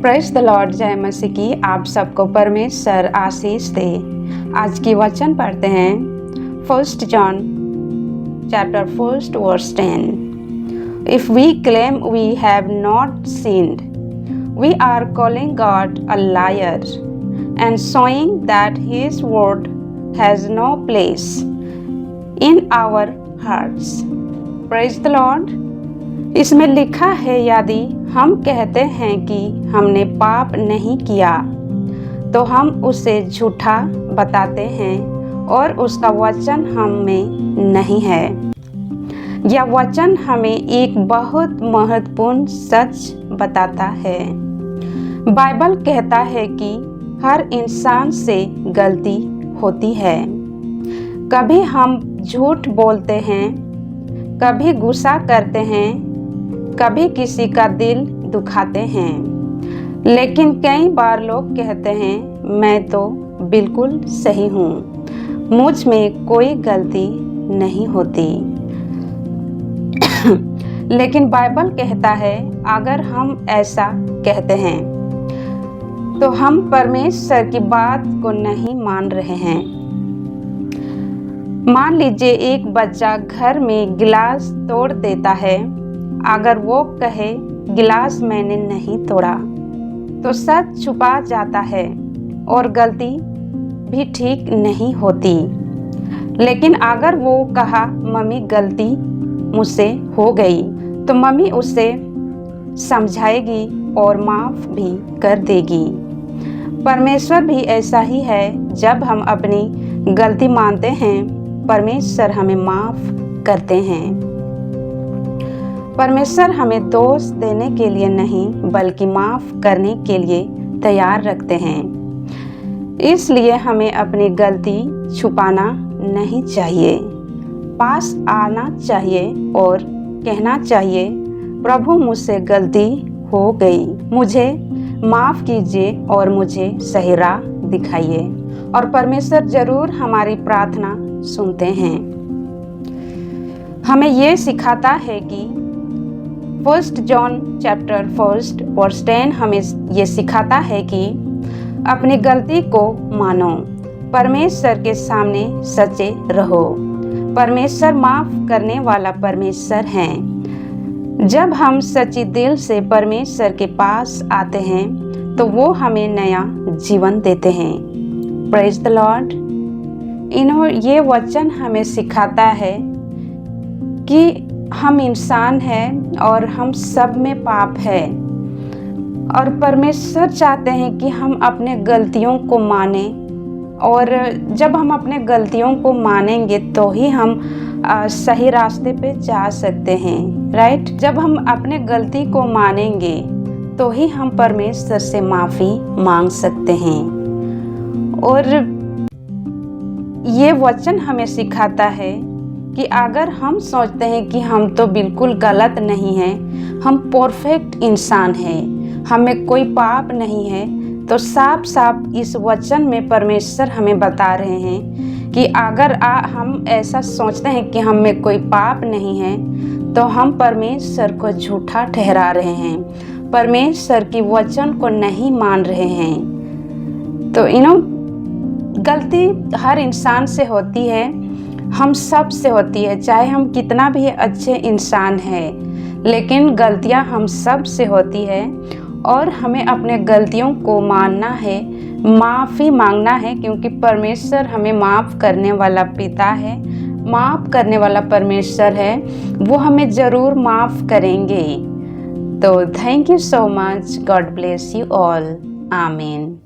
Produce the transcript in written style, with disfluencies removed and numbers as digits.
Praise the Lord, जय मसीह की आप सबको परमेश्वर आशीष दे। आज की वचन पढ़ते हैं 1 John chapter 1 verse 10। If we claim we have not sinned, we are calling God a liar and showing that his word has no place in our hearts. Praise the Lord। इसमें लिखा है, यदि हम कहते हैं कि हमने पाप नहीं किया तो हम उसे झूठा बताते हैं और उसका वचन हम में नहीं है। यह वचन हमें एक बहुत महत्वपूर्ण सच बताता है। बाइबल कहता है कि हर इंसान से गलती होती है। कभी हम झूठ बोलते हैं, कभी गुस्सा करते हैं, कभी किसी का दिल दुखाते हैं। लेकिन कई बार लोग कहते हैं, मैं तो बिल्कुल सही हूँ, मुझ में कोई गलती नहीं होती। लेकिन बाइबल कहता है, अगर हम ऐसा कहते हैं तो हम परमेश्वर की बात को नहीं मान रहे हैं। मान लीजिए एक बच्चा घर में गिलास तोड़ देता है। अगर वो कहे गिलास मैंने नहीं तोड़ा तो सच छुपा जाता है और गलती भी ठीक नहीं होती। लेकिन अगर वो कहा मम्मी गलती मुझसे हो गई तो मम्मी उसे समझाएगी और माफ़ भी कर देगी। परमेश्वर भी ऐसा ही है। जब हम अपनी गलती मानते हैं, परमेश्वर हमें माफ़ करते हैं। परमेश्वर हमें दोष देने के लिए नहीं बल्कि माफ़ करने के लिए तैयार रखते हैं। इसलिए हमें अपनी गलती छुपाना नहीं चाहिए। पास आना चाहिए और कहना चाहिए, प्रभु मुझसे गलती हो गई, मुझे माफ़ कीजिए और मुझे सही राह दिखाइए। और परमेश्वर ज़रूर हमारी प्रार्थना सुनते हैं। हमें ये सिखाता है कि 1 जॉन चैप्टर 1 वर्स 10 हमें ये सिखाता है कि अपनी गलती को मानो, परमेश्वर के सामने सच्चे रहो। परमेश्वर माफ़ करने वाला परमेश्वर है। जब हम सच्चे दिल से परमेश्वर के पास आते हैं तो वो हमें नया जीवन देते हैं। Praise the Lord. ये वचन हमें सिखाता है कि हम इंसान हैं और हम सब में पाप है और परमेश्वर चाहते हैं कि हम अपने गलतियों को मानें। और जब हम अपने गलतियों को मानेंगे तो ही हम सही रास्ते पे जा सकते हैं, राइट। जब हम अपने गलती को मानेंगे तो ही हम परमेश्वर से माफ़ी मांग सकते हैं। और ये वचन हमें सिखाता है कि अगर हम सोचते हैं कि हम तो बिल्कुल गलत नहीं हैं, हम परफेक्ट इंसान हैं, हमें कोई पाप नहीं है, तो साफ साफ इस वचन में परमेश्वर हमें बता रहे हैं कि अगर हम ऐसा सोचते हैं कि हम में कोई पाप नहीं है तो हम परमेश्वर को झूठा ठहरा रहे हैं, परमेश्वर की वचन को नहीं मान रहे हैं। तो गलती हर इंसान से होती है, हम सब से होती है, चाहे हम कितना भी अच्छे इंसान हैं, लेकिन गलतियां हम सब से होती है। और हमें अपने गलतियों को मानना है, माफ़ी मांगना है, क्योंकि परमेश्वर हमें माफ़ करने वाला पिता है, माफ़ करने वाला परमेश्वर है। वो हमें ज़रूर माफ़ करेंगे। तो thank you so much. God bless you all. आमीन।